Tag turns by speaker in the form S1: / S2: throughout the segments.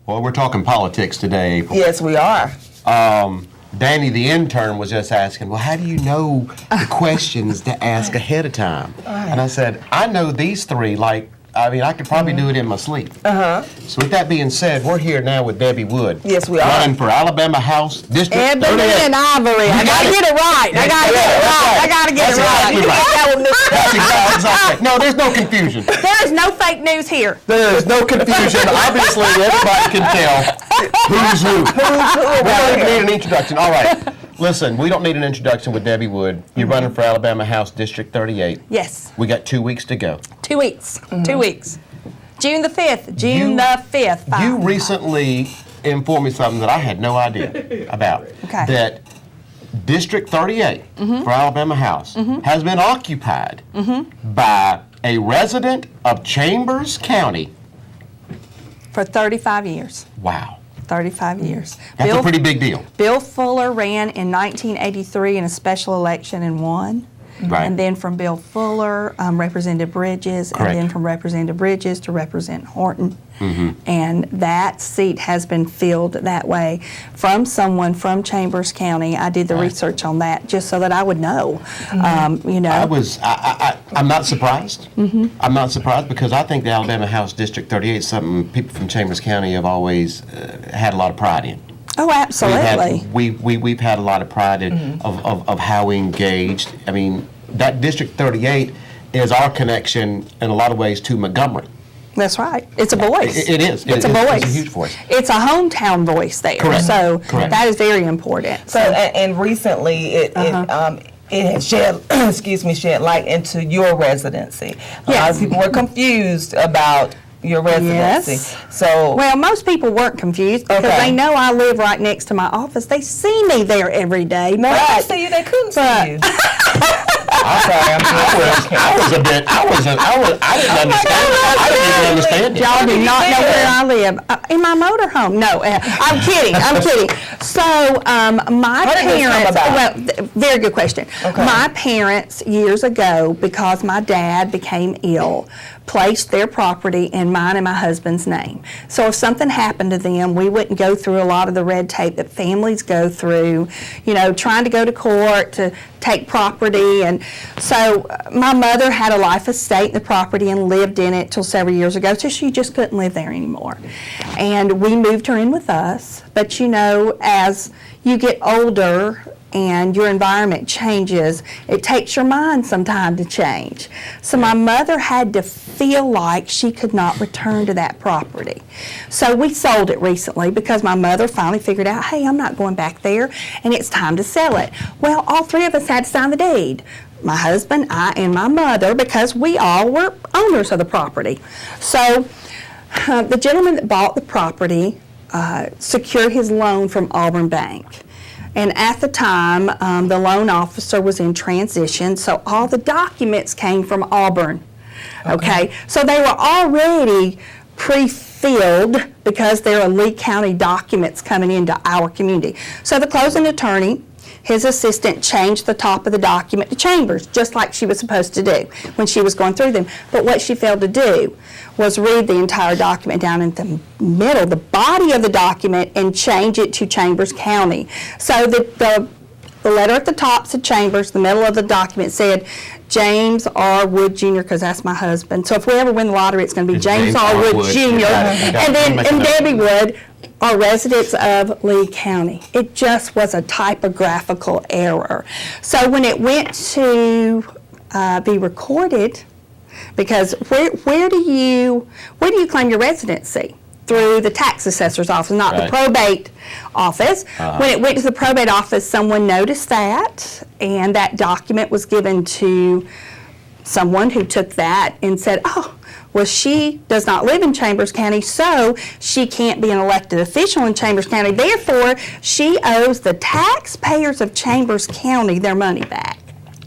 S1: Well, we're talking politics today, April.
S2: Yes, we are.
S1: Danny, the intern, was just asking, well, how do you know the questions to ask ahead of time? And I said, I know these three, I could probably do it in my sleep. So with that being said, we're here now with Debbie Wood.
S2: Yes, we are.
S1: Running for Alabama House District 38.
S3: Ebony and Ivory. I gotta get it right. I gotta get it right.
S1: That's exactly. No, there's no confusion.
S3: There is no fake news here.
S1: There is no confusion. Obviously, everybody can tell who's who. We don't even need an introduction. All right. Listen, we don't need an introduction with Debbie Wood. You're running for Alabama House District 38.
S3: Yes.
S1: We got 2 weeks to go.
S3: 2 weeks. 2 weeks. June the 5th. June the 5th.
S1: You recently informed me something that I had no idea about.
S3: Okay.
S1: That District 38 for Alabama House has been occupied by a resident of Chambers County.
S3: For 35 years.
S1: Wow.
S3: 35 years.
S1: That's a pretty big deal.
S3: Bill Fuller ran in 1983 in a special election and won.
S1: Right.
S3: And then from Bill Fuller, Representative Bridges,
S1: Correct.
S3: and then from Representative Bridges to Representative Horton. And that seat has been filled that way from someone from Chambers County. I did the research on that just so that I would know. You know.
S1: I'm not surprised. I'm not surprised because I think the Alabama House District 38 is something people from Chambers County have always had a lot of pride in.
S3: Oh, absolutely.
S1: We've had a lot of pride in, of how we engaged. I mean, that District 38 is our connection in a lot of ways to Montgomery.
S3: That's right. It's a voice.
S1: It is.
S3: It's a voice.
S1: It's a huge voice.
S3: It's a hometown voice there.
S1: Correct.
S3: So
S1: Correct.
S3: that is very important.
S2: So, and recently it has shed, shed light into your residency. A lot of people were confused about your residency.
S3: Yes.
S2: So,
S3: Well, most people weren't confused because they know I live right next to my office. They see me there every day.
S2: no, I see you. They couldn't see you. I'm sorry.
S1: I didn't understand. I didn't even understand it.
S3: Y'all do not know where I live. In my motorhome. No, I'm kidding. I'm kidding. So, my
S2: How did this come
S3: parents,
S2: about?
S3: well, very good question.
S2: Okay.
S3: My parents, years ago, because my dad became ill, placed their property in mine and my husband's name. So if something happened to them, we wouldn't go through a lot of the red tape that families go through, you know, trying to go to court to take property. And so my mother had a life estate in the property and lived in it till several years ago, so she just couldn't live there anymore. And we moved her in with us. But you know, as you get older and your environment changes, it takes your mind some time to change. So my mother had to feel like she could not return to that property. So we sold it recently because my mother finally figured out, hey, I'm not going back there, and it's time to sell it. Well, all three of us had to sign the deed. My husband, I, and my mother, because we all were owners of the property. So the gentleman that bought the property secured his loan from Auburn Bank. And at the time, the loan officer was in transition, so all the documents came from Auburn. Okay? So they were already pre-filled because there are Lee County documents coming into our community. So the closing attorney, his assistant, changed the top of the document to Chambers, just like she was supposed to do when she was going through them. But what she failed to do was read the entire document down in the middle, the body of the document, and change it to Chambers County. So the letter at the top said Chambers, the middle of the document said James R. Wood Jr., because that's my husband. So if we ever win the lottery, it's going to be James R. Wood Jr. And Debbie Wood are residents of Lee County. It just was a typographical error. So when it went to be recorded, because where do you claim your residency? Through the tax assessor's office, not the probate office. When it went to the probate office, someone noticed that, and that document was given to someone who took that and said, oh, well, she does not live in Chambers County, so she can't be an elected official in Chambers County. Therefore, she owes the taxpayers of Chambers County their money back.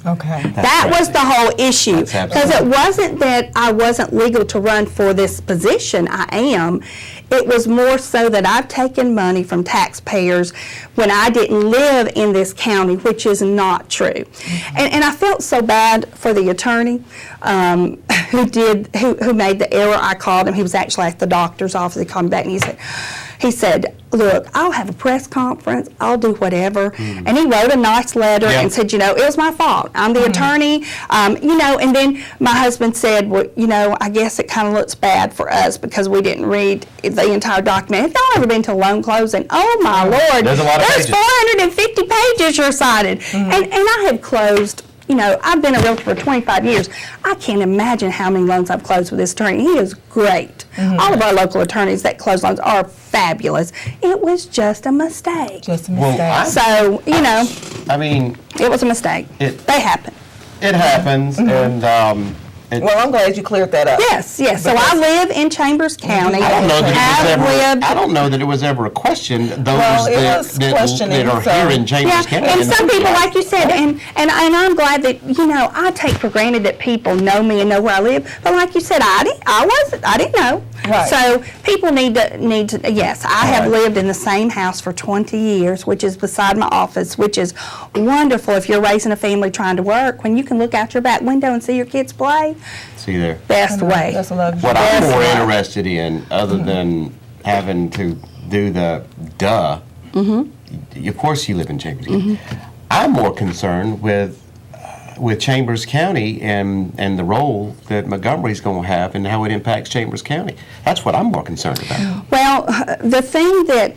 S2: Okay.
S3: That was the whole issue, because it wasn't that I wasn't legal to run for this position. I am. It was more so that I've taken money from taxpayers when I didn't live in this county, which is not true. And I felt so bad for the attorney who made the error. I called him. He was actually at the doctor's office. He called me back and he said, He said, look, I'll have a press conference, I'll do whatever. And he wrote a nice letter
S1: Yeah.
S3: and said, it was my fault. I'm the attorney, and then my husband said, well, I guess it kind of looks bad for us because we didn't read the entire document. Have y'all ever been to loan closing? Oh my Lord.
S1: There's a lot of
S3: There's
S1: pages.
S3: 450 pages you're cited. And I have closed, I've been a realtor for 25 years. I can't imagine how many loans I've closed with this attorney. He is great. All of our local attorneys that close loans are fabulous. It was just a mistake.
S2: Just a
S1: Well,
S2: mistake.
S3: So,
S1: I mean,
S3: it was a mistake.
S1: It-
S3: They happen.
S1: it happens, and
S2: Well, I'm glad you cleared that up.
S3: Yes. So I live in Chambers County.
S1: I don't know that it was
S3: Have
S1: ever.
S3: lived.
S1: I don't know that it was ever a question. Those
S2: Well, it
S1: that,
S2: was
S1: that,
S2: questioning,
S1: that are
S2: so-
S1: here in Chambers
S3: Yeah,
S1: County.
S3: and some people,
S1: Yeah.
S3: like you said, and I'm glad that I take for granted that people know me and know where I live. But like you said, I didn't know.
S2: Right.
S3: So people need to. Yes, I have lived in the same house for 20 years, which is beside my office, which is wonderful if you're raising a family trying to work. When you can look out your back window and see your kids play,
S1: See there.
S3: best way.
S2: That's a luxury.
S1: What I'm
S3: That's
S1: more
S3: right.
S1: interested in, other than having to do the of course you live in Chambers County. I'm more concerned with Chambers County and the role that Montgomery's going to have and how it impacts Chambers County. That's what I'm more concerned about.
S3: Well, the thing that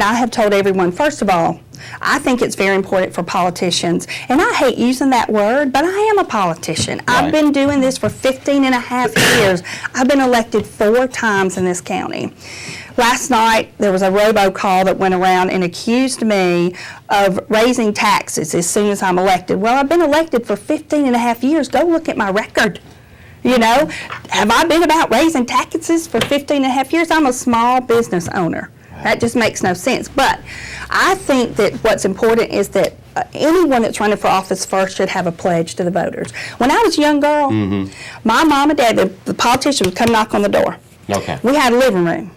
S3: I have told everyone, first of all, I think it's very important for politicians, and I hate using that word, but I am a politician. I've
S1: Right.
S3: been doing this for 15 and a half years. I've been elected 4 times in this county. Last night, there was a robocall that went around and accused me of raising taxes as soon as I'm elected. Well, I've been elected for 15 and a half years. Go look at my record. Have I been about raising taxes for 15 and a half years? I'm a small business owner. That just makes no sense. But I think that what's important is that anyone that's running for office first should have a pledge to the voters. When I was a young girl, my mom and dad, the politician would come knock on the door.
S1: Okay.
S3: We had a living room.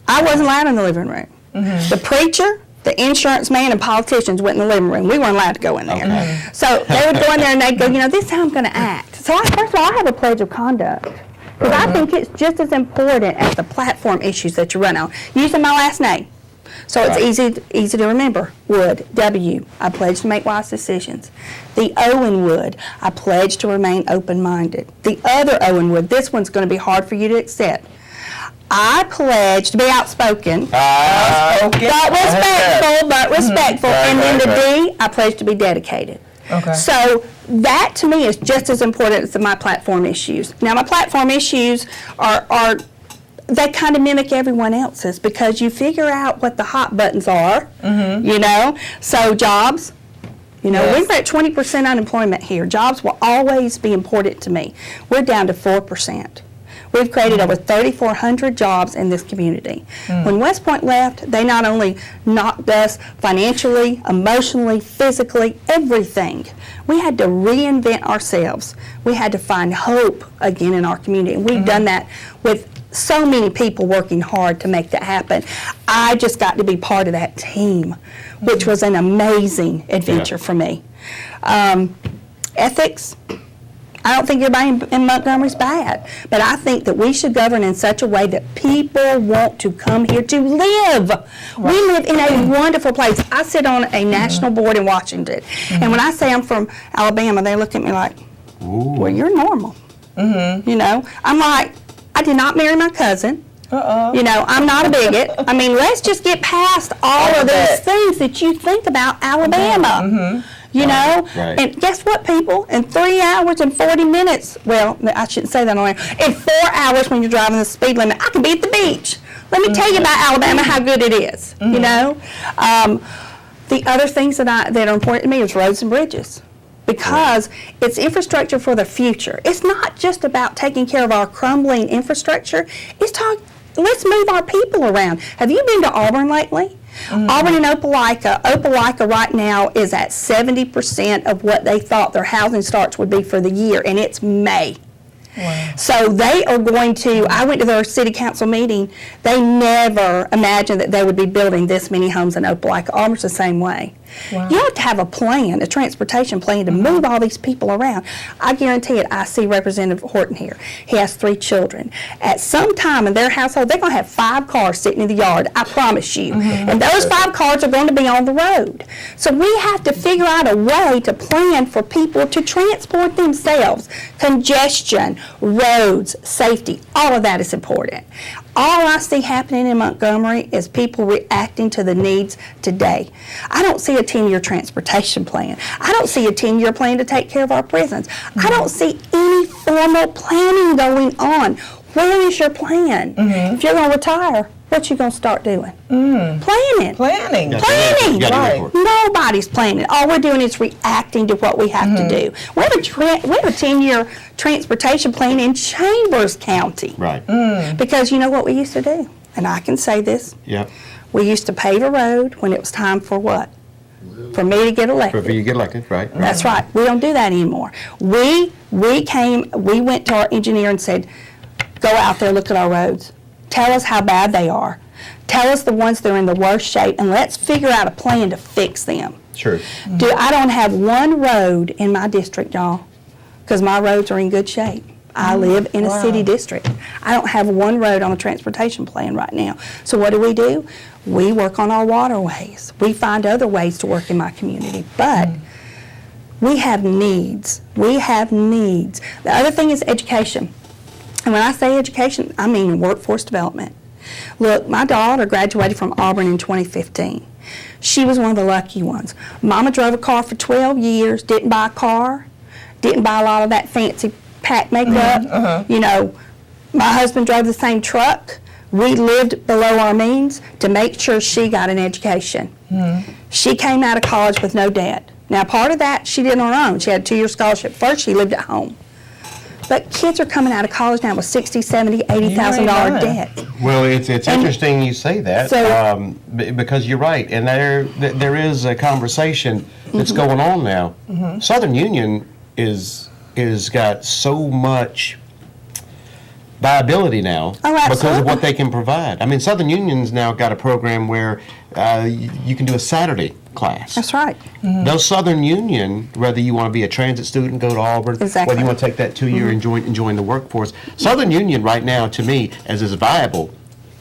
S3: I wasn't allowed in the living room. The preacher, the insurance man, and politicians went in the living room. We weren't allowed to go in there.
S1: Okay.
S3: So they would go in there and they'd go, this is how I'm going to act. So first of all, I have a pledge of conduct. Because I think it's just as important as the platform issues that you run on. Using my last name. So it's
S1: Right.
S3: easy to remember. Wood, W, I pledge to make wise decisions. The O in Wood, I pledge to remain open-minded. The other O in Wood, this one's going to be hard for you to accept. I pledge to be outspoken, but respectful.
S1: Right,
S3: And then
S1: right,
S3: the
S1: right.
S3: D, I pledge to be dedicated.
S2: Okay.
S3: So that to me is just as important as my platform issues. Now my platform issues are they kind of mimic everyone else's because you figure out what the hot buttons are, So jobs,
S2: Yes.
S3: we're at 20% unemployment here. Jobs will always be important to me. We're down to 4%. We've created over 3,400 jobs in this community. When West Point left, they not only knocked us financially, emotionally, physically, everything. We had to reinvent ourselves. We had to find hope again in our community. And we've done that with so many people working hard to make that happen. I just got to be part of that team, which was an amazing adventure for me. Ethics. I don't think everybody in Montgomery's bad, but I think that we should govern in such a way that people want to come here to live. We live in a wonderful place. I sit on a national board in Washington, and when I say I'm from Alabama, they look at me like, well, you're normal. I'm like, I did not marry my cousin. I'm not a bigot. I mean, let's just get past all of these things that you think about Alabama.
S1: Right.
S3: And guess what, people? In 3 hours and 40 minutes, well, I shouldn't say that on air. In 4 hours when you're driving the speed limit, I can be at the beach. Let me tell you about Alabama, how good it is, The other things that are important to me is roads and bridges. Because it's infrastructure for the future. It's not just about taking care of our crumbling infrastructure. Let's move our people around. Have you been to Auburn lately? Auburn and Opelika. Opelika right now is at 70% of what they thought their housing starts would be for the year, and it's May.
S2: Wow.
S3: So they are going to, I went to their city council meeting, they never imagined that they would be building this many homes in Opelika. Auburn's the same way.
S2: Wow.
S3: You have to have a plan, a transportation plan to move all these people around. I guarantee it. I see Representative Horton here. He has 3 children. At some time in their household, they're going to have 5 cars sitting in the yard, I promise you. And those 5 cars are going to be on the road. So we have to figure out a way to plan for people to transport themselves. Congestion, roads, safety, all of that is important. All I see happening in Montgomery is people reacting to the needs today. I don't see a 10-year transportation plan. I don't see a 10-year plan to take care of our prisons. I don't see any formal planning going on. Where is your plan? If you're going to retire, what you going to start doing? Planning.
S2: Planning.
S3: Planning.
S1: You gotta
S2: Right.
S1: do it.
S3: Nobody's planning. All we're doing is reacting to what we have to do. We have a 10-year transportation plan in Chambers County.
S1: Right.
S3: Because you know what we used to do? And I can say this.
S1: Yep.
S3: We used to pave a road when it was time for what? For me to get elected.
S1: If you get elected, right?
S3: That's right. We don't do that anymore. We went to our engineer and said, go out there, look at our roads. Tell us how bad they are. Tell us the ones that are in the worst shape, and let's figure out a plan to fix them.
S1: Sure.
S3: I don't have one road in my district, y'all, because my roads are in good shape. I live in a city district. I don't have one road on a transportation plan right now. So what do? We work on our waterways. We find other ways to work in my community. But we have needs. We have needs. The other thing is education. And when I say education, I mean workforce development. Look, my daughter graduated from Auburn in 2015. She was one of the lucky ones. Mama drove a car for 12 years, didn't buy a car, didn't buy a lot of that fancy pack makeup. You know, my husband drove the same truck. We lived below our means to make sure she got an education. She came out of college with no debt. Now, part of that she did on her own. She had a 2-year scholarship. First, she lived at home. But kids are coming out of college now with $60,000, $70,000, $80,000 debt.
S1: Well, it's interesting you say that
S3: So-
S1: because you're right, and there is a conversation that's going on now. Southern Union is got so much viability now
S3: Oh,
S1: because of
S3: absolutely.
S1: what they can provide. I mean, Southern Union's now got a program where you can do a Saturday class.
S3: That's right.
S1: Those Southern Union, whether you want to be a transit student, go to Auburn,
S3: Exactly.
S1: whether you want to take that 2 year and join the workforce, Southern Union right now, to me, is as viable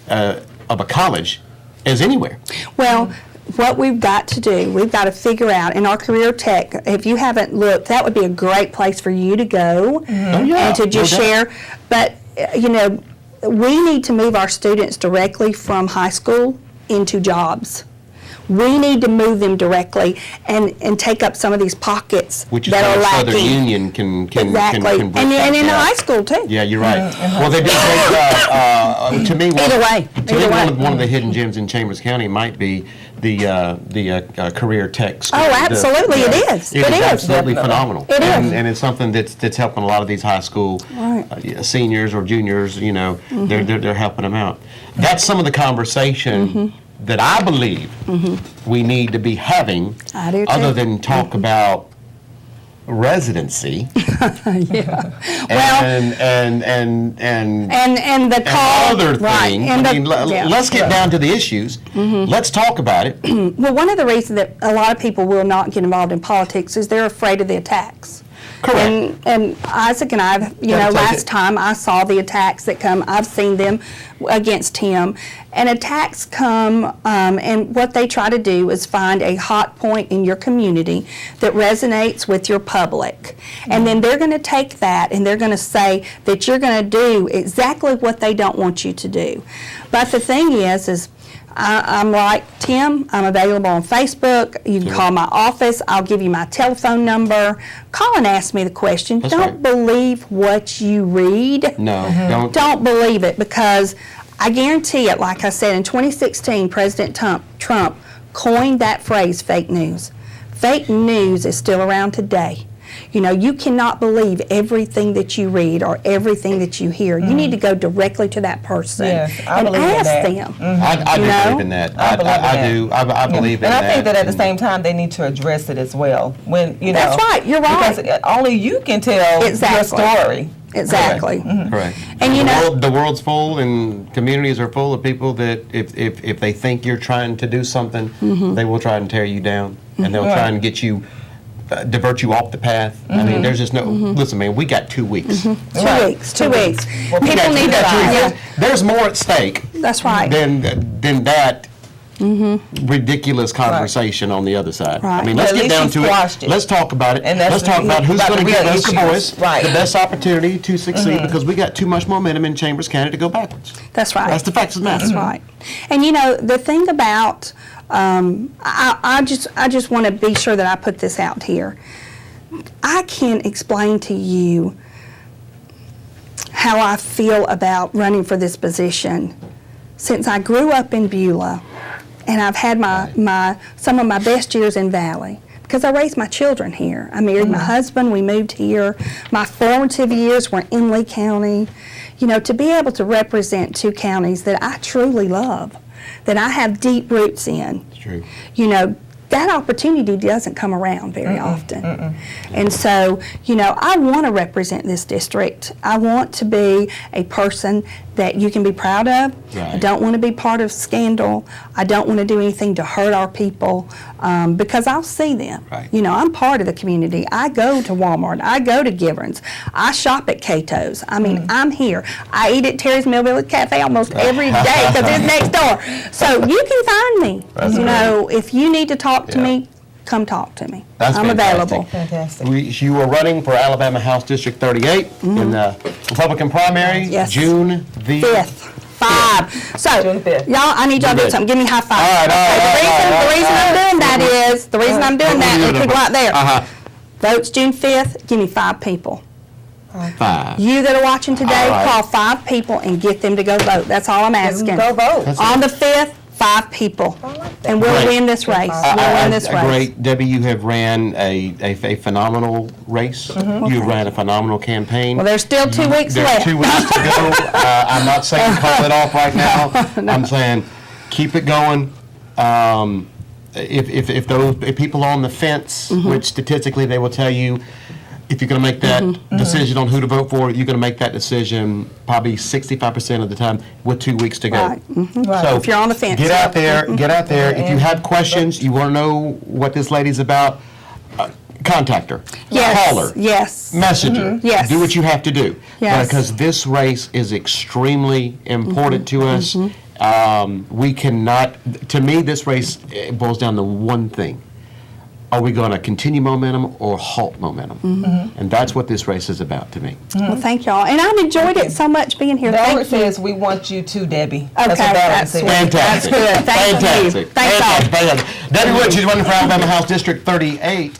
S1: of a college as anywhere.
S3: Well, what we've got to do, we've got to figure out in our career tech, if you haven't looked, that would be a great place for you to go
S1: Oh, yeah,
S3: and to just
S1: no doubt.
S3: share. But, you know, we need to move our students directly from high school into jobs. We need to move them directly and take up some of these pockets
S1: Which is
S3: that are
S1: where
S3: lacking.
S1: Southern Union can
S3: Exactly.
S1: can bridge
S3: And
S1: that
S3: in
S1: gap.
S3: high school, too.
S1: Yeah, you're right. Well, they do a great job. To me,
S3: Either way,
S1: to me,
S3: either way.
S1: one of the hidden gems in Chambers County might be the career tech school.
S3: Oh, absolutely, it is.
S1: It
S3: It
S1: is
S3: is.
S1: absolutely phenomenal.
S3: It is.
S1: And it's something that's helping a lot of these high school
S3: Right.
S1: seniors or juniors. You know, they're helping them out. That's some of the conversation that I believe we need to be having,
S3: I do too.
S1: other than talk about residency.
S3: Well, and the call,
S1: other
S3: right,
S1: thing.
S3: and
S1: I mean,
S3: yeah.
S1: let's get down to the issues. Let's talk about it.
S3: Well, one of the reasons that a lot of people will not get involved in politics is they're afraid of the attacks.
S1: Correct.
S3: And Isaac and I, you
S1: Gotta
S3: know,
S1: take
S3: last
S1: it.
S3: time I saw the attacks that come, I've seen them against him. And attacks come, and what they try to do is find a hot point in your community that resonates with your public. And then they're going to take that and they're going to say that you're going to do exactly what they don't want you to do. But the thing is I'm like, Tim, I'm available on Facebook. You can call my office. I'll give you my telephone number. Call and ask me the question.
S1: That's
S3: Don't
S1: right.
S3: believe what you read.
S1: No,
S3: Don't believe it, because I guarantee it, like I said, in 2016, President Trump coined that phrase, fake news. Fake news is still around today. You know, you cannot believe everything that you read or everything that you hear. You need to go directly to that person
S2: Yes, I
S3: and
S2: believe in
S3: ask
S2: that.
S3: them.
S1: I do
S3: You know?
S1: believe in that.
S2: I believe in
S1: I
S2: that.
S1: do. I believe in
S2: and
S1: that.
S2: I think that at the same time they need to address it as well. When you know,
S3: That's right, you're right.
S2: Because only you can tell
S3: Exactly.
S2: your story.
S3: Exactly.
S1: Correct.
S3: And you know-
S1: the world's full, and communities are full of people that if they think you're trying to do something, they will try and tear you down, and they'll try and get you, divert you off the path. I mean, there's just no. Listen, man, we got 2 weeks.
S3: 2
S2: Right.
S3: weeks, 2 weeks.
S2: Well,
S1: We
S3: People
S1: got- we
S3: need to,
S1: got 2 weeks.
S3: yeah,
S1: There's more at stake
S3: that's right.
S1: than that. Ridiculous conversation on the other side.
S3: Right.
S1: I mean,
S2: But
S1: let's
S2: at
S1: get
S2: least
S1: down
S2: you
S1: to it.
S2: squashed it.
S1: Let's talk about it.
S2: And that's
S1: Let's talk about who's
S2: about
S1: going to
S2: the
S1: give
S2: real
S1: us, the
S2: issues.
S1: boys,
S2: Right.
S1: the best opportunity to succeed, because we got too much momentum in Chambers County to go backwards.
S3: That's right.
S1: That's the facts of the matter.
S3: That's right. And you know, the thing about, I just want to be sure that I put this out here. I can't explain to you how I feel about running for this position since I grew up in Beulah, and I've had some of my best years in Valley because I raised my children here. I married my husband, we moved here. My formative years were in Lee County. You know, to be able to represent two counties that I truly love, that I have deep roots in,
S1: It's true.
S3: you know, that opportunity doesn't come around very often. And so, you know, I want to represent this district. I want to be a person that you can be proud of. I
S1: Right.
S3: don't want to be part of scandal. I don't want to do anything to hurt our people because I'll see them.
S1: Right.
S3: You know, I'm part of the community. I go to Walmart. I go to Givens. I shop at Cato's. I mean, I'm here. I eat at Terry's Mill Village Cafe almost every day because it's next door. So you can find me.
S1: That's
S3: you know, if you need to talk to
S1: Yeah.
S3: me, come talk to me.
S1: That's
S3: I'm
S1: fantastic.
S3: available.
S2: Fantastic.
S1: You were running for Alabama House District 38 in the Republican primary,
S3: Yes.
S1: June the
S3: 5th. 5. So,
S2: June 5th.
S3: y'all, I need y'all to do
S1: Good.
S3: something. Give me a high five.
S1: All right,
S3: The reason I'm
S1: all
S3: doing that is, the reason I'm doing that, and people out there,
S1: Uh-huh.
S3: votes June 5th, give me 5 people.
S1: 5.
S3: You that are watching today,
S1: All right.
S3: call 5 people and get them to go vote. That's all I'm asking.
S2: Go vote.
S3: On the 5th, 5 people. And we'll
S1: Great.
S3: win this race. We'll win this race.
S1: Great. Debbie, you have ran a phenomenal race. You ran a phenomenal campaign.
S3: Well, there's still 2 weeks
S1: There's
S3: left.
S1: 2 weeks to go. I'm not saying call it off right now. I'm saying keep it going. If people are on the fence, which statistically they will tell you, if you're going to make that decision on who to vote for, you're going to make that decision probably 65% of the time with 2 weeks to go.
S3: Right. Mhm.
S1: So
S3: If you're on the fence,
S1: get out
S3: yeah.
S1: there. Get out there. If you have questions, you want to know what this lady's about, contact her.
S3: Yes.
S1: Call her.
S3: Yes.
S1: Message her.
S3: Yes.
S1: Do what you have to do.
S3: Yes.
S1: Because this race is extremely important to us. We cannot, to me, this race boils down to one thing. Are we going to continue momentum or halt momentum? And that's what this race is about to me.
S3: Well, thank y'all. And I've enjoyed it so much being here.
S2: Ballard
S3: Thank you.
S2: says we want you too, Debbie.
S3: Okay,
S2: That's what Ballard
S3: that's
S2: said.
S3: sweet.
S1: Fantastic.
S3: That's good. Thank you.
S1: Fantastic.
S3: Thanks all.
S1: Fantastic. Debbie Wood, she's running for Alabama House District 38.